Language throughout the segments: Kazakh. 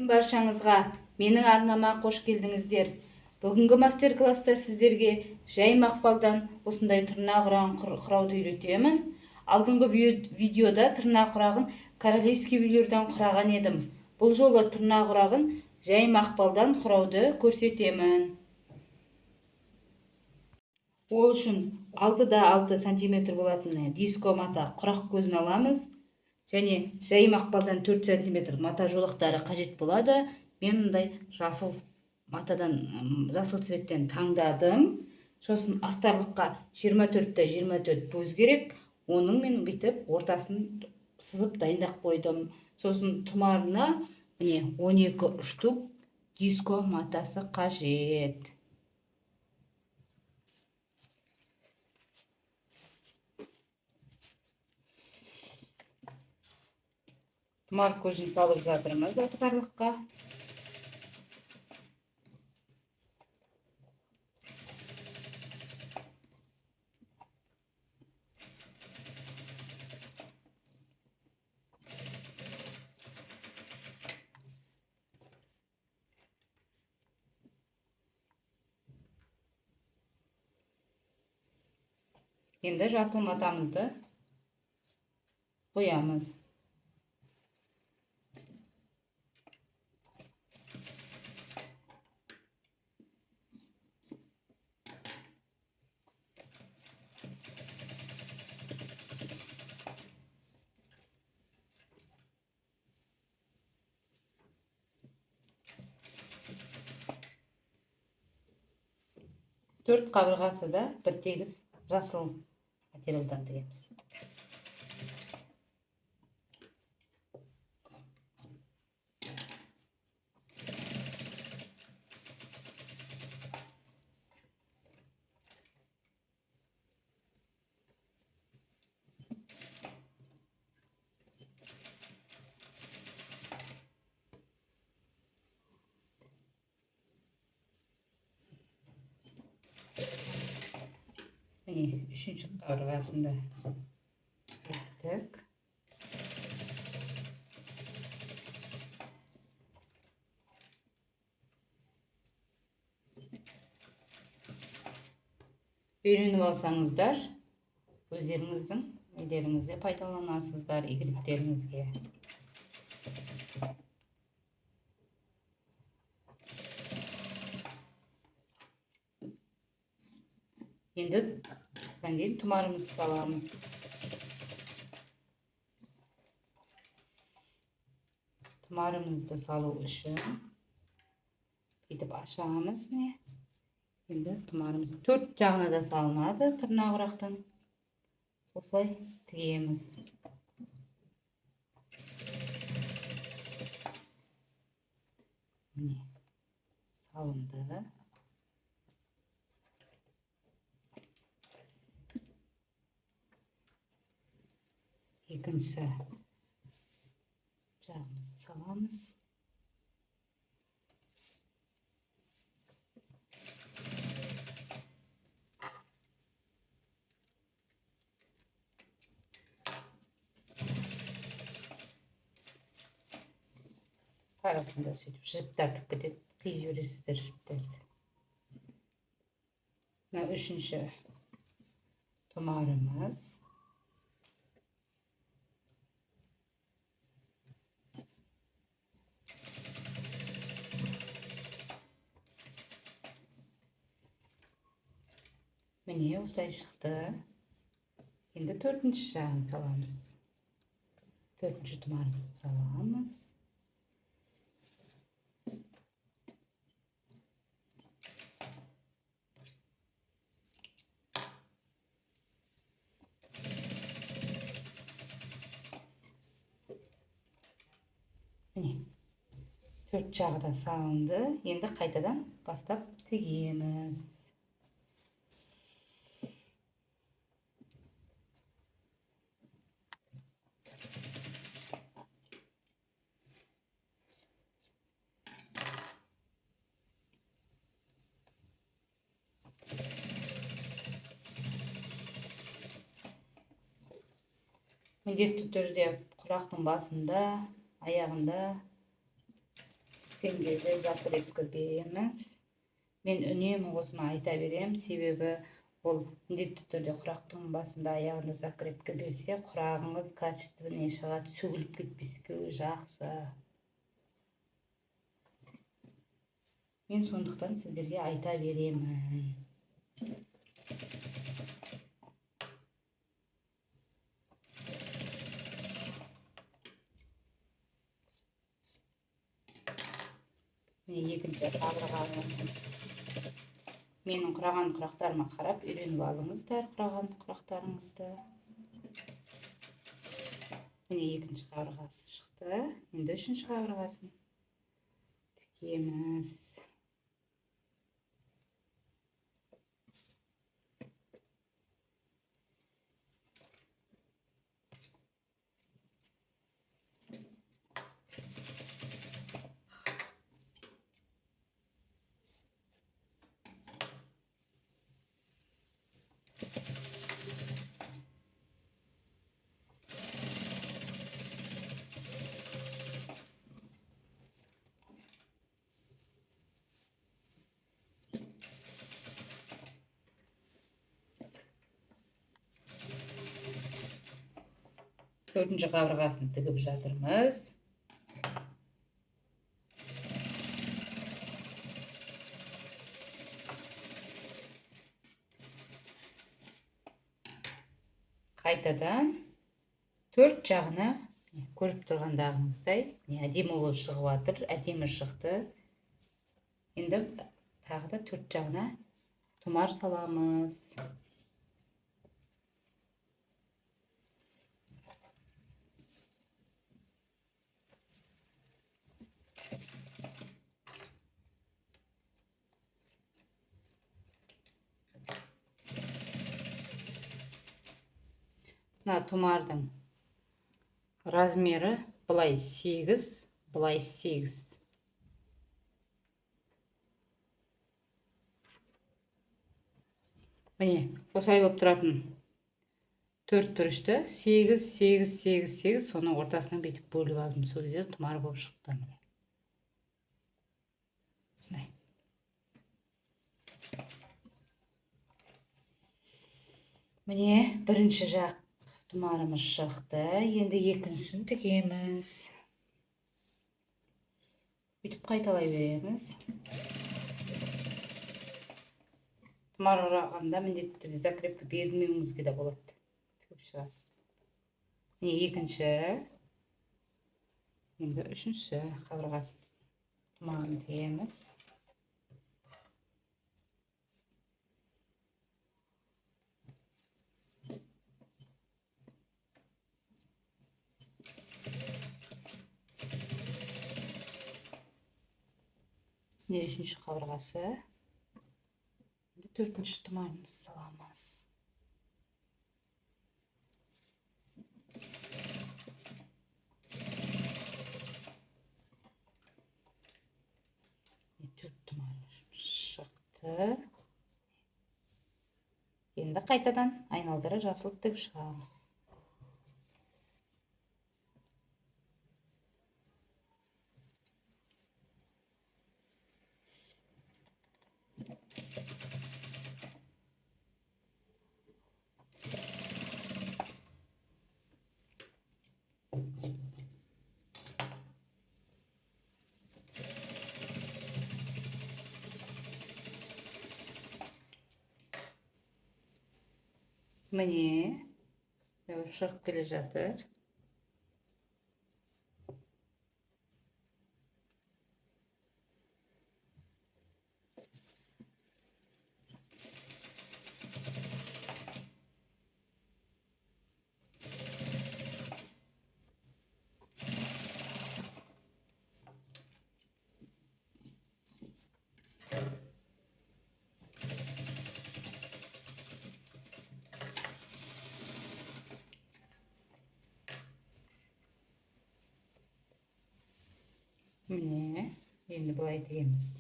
баршаңызға. Менің арнама қош келдіңіздер. Бүгінгі мастер-класста сіздерге жай мақпалдан осындай тырнақ құрағын құрауды үйретемін. Алдыңғы видеода тырнақ құрағын королевский үйлерден құраған едім. Бұл жолы тырнақ құрағын жай мақпалдан құрауды көрсетемін. Ол үшін 6-6 см болатын диско мата құрақ көзін аламыз. Және жай мақпалдан 4 см мата жолақтары қажет болады. Мен мұндай жасыл матадан, жасыл цветтен таңдадым. Сосын астарлыққа 24-24 бөз керек. Оның мен бүйтіп ортасын сызып дайындап қойдым. Сосын тұмарына 12 штук диско матасы қажет. Тұмар көзін салып жатырмыз астарлыққа. Енді жасыл матамызды қоямыз. Төрт қабырғасы да бір тегіс жасыл материалдан тігеміз. Міне, үшінші қабырғасында тіктік. Үйреніп алсаңыздар, өздеріңіздің үйлеріңізде пайдаланасыздар, игіліктеріңізге. Енді тұмарымызды аламыз. Тұмарымызды салу үшін бүйтіп ашамыз. Енді тұмарымыз 4 жағына да салынады тырнақ құрақтан. Осылай тігеміз. Міне, салынды. Екінші жағымызды саламыз. Арасында сөйтіп жіп тартып кетеді. Қиып жібересіздер жіптерді. Мына үшінші тұмарымыз. Міне, осылай шықты. Енді төртінші жағын саламыз. Төртінші тұмарымызды саламыз. Міне, төрт жағы да салынды. Енді қайтадан бастап тігеміз. Міндетті түрде құрақтың басында, аяғында пішкенге закрепка береміз. Мен үнемі осыны айта берем, себебі ол міндетті түрде құрақтың басында аяғында закрепка берсе, құрағыңыз качественно шығады, сөгіліп кетпеске жақсы. Мен сондықтан сіздерге айта беремін. Міне екінші қабырғаны менің құраған құрақтарыма қарап үйреніп алыңыздар құраған құрақтарыңызды. Міне екінші қабырғасы шықты. Енді үшінші қабырғасын тікеміз. Төртінші қабырғасын тігіп жатырмыз. Қайтадан төрт жағына көріп тұрғандағыңыздай әдемі болып шығып жатыр, әдемі шықты. Енді тағы да төрт жағына тұмар саламыз. Мына тұмардың размері былай 8, былай 8. Міне, осылай болып тұратын 4 бүрішті 8, 8, 8, 8, соны ортасынан бүйтіп бөліп алдым. Сол кезде тұмар болып шықты. Осындай. Міне, бірінші жақ тұмарымыз шықты. Енді екіншісін тігеміз. Бүйтіп қайталай береміз. Тұмар орағанда міндетті түрде закрепка бермеуіңізге де болады. Тігіп шығасыз. Міне екінші. Енді үшінші қабырғасын тұмарын тігеміз. Міне үшінші қабырғасы. Төртінші тұмарымыз саламыз. Төрт тұмар шықты. Енді қайтадан айналдыра жасылып тігіп шығамыз. Міне, шығып келе жатыр. Mine, енді былай тігеміз.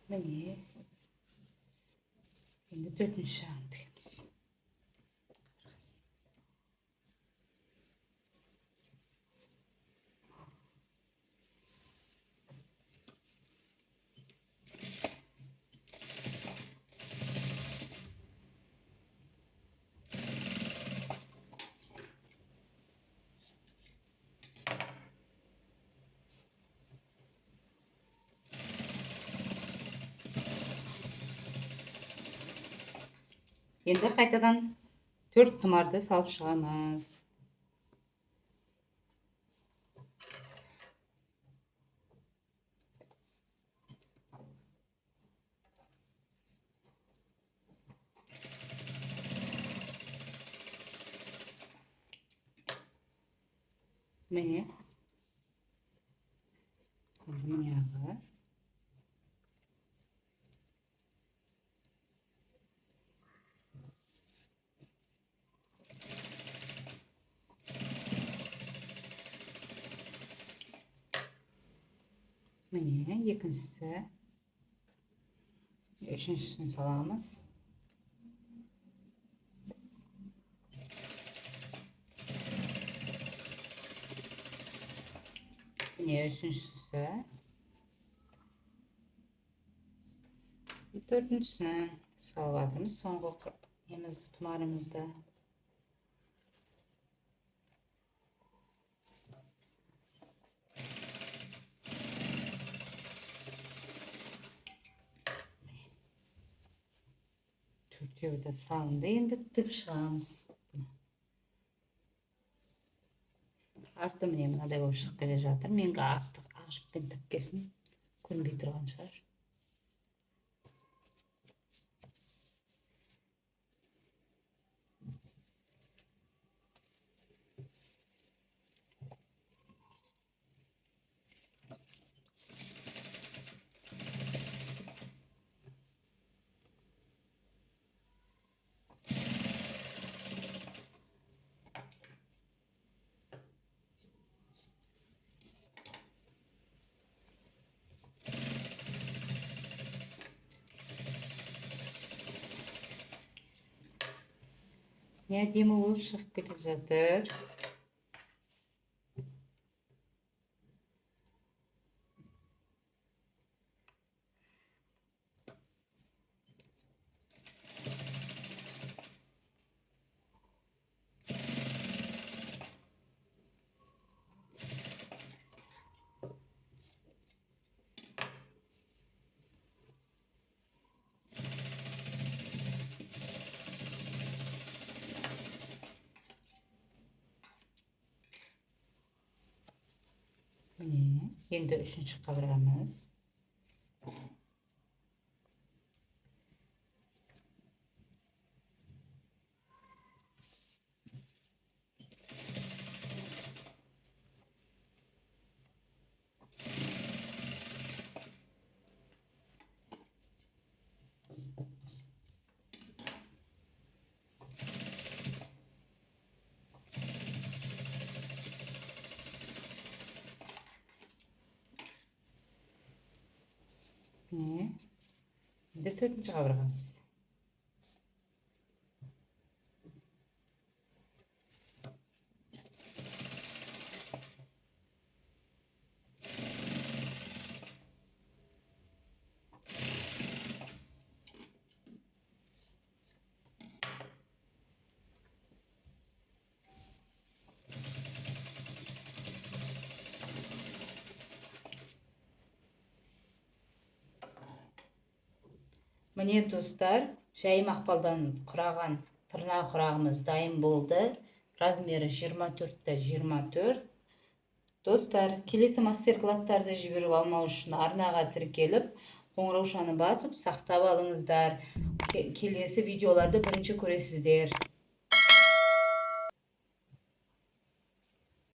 Mine endi 4-nji jagyn tigemiz. Endi qaytadan 4 tumardy salyp çygamyz. Mine mine ýaly. Mine ýekinçisi. Üçüncüsini salamyz. Mine üçüncüsü. Dördüncüsini salyp soňky emizde tumarymyzda. Türkiýede de salyndy, endi tıp çygamyz. Artda mine manaday bolup çykyp gele jatyr. Menga astyk agyşypken tıpkesin kөнbey turgan çar. Nädime bolup çykyp gele jatyr. Mine endi üçüncü kabramyz. Mine endi dördüncü kabramyz. Mine dostlar, şäý makbaldan kuragan tırna kuragymyz daýym boldy. Razmeri 24x24. Dostlar, kelesi master klasslarda jibirip almak üçin arnaga tirkelip, goňraw şany basyp saktap alyňyzlar. Kelesi videolarda birinçi köresizler.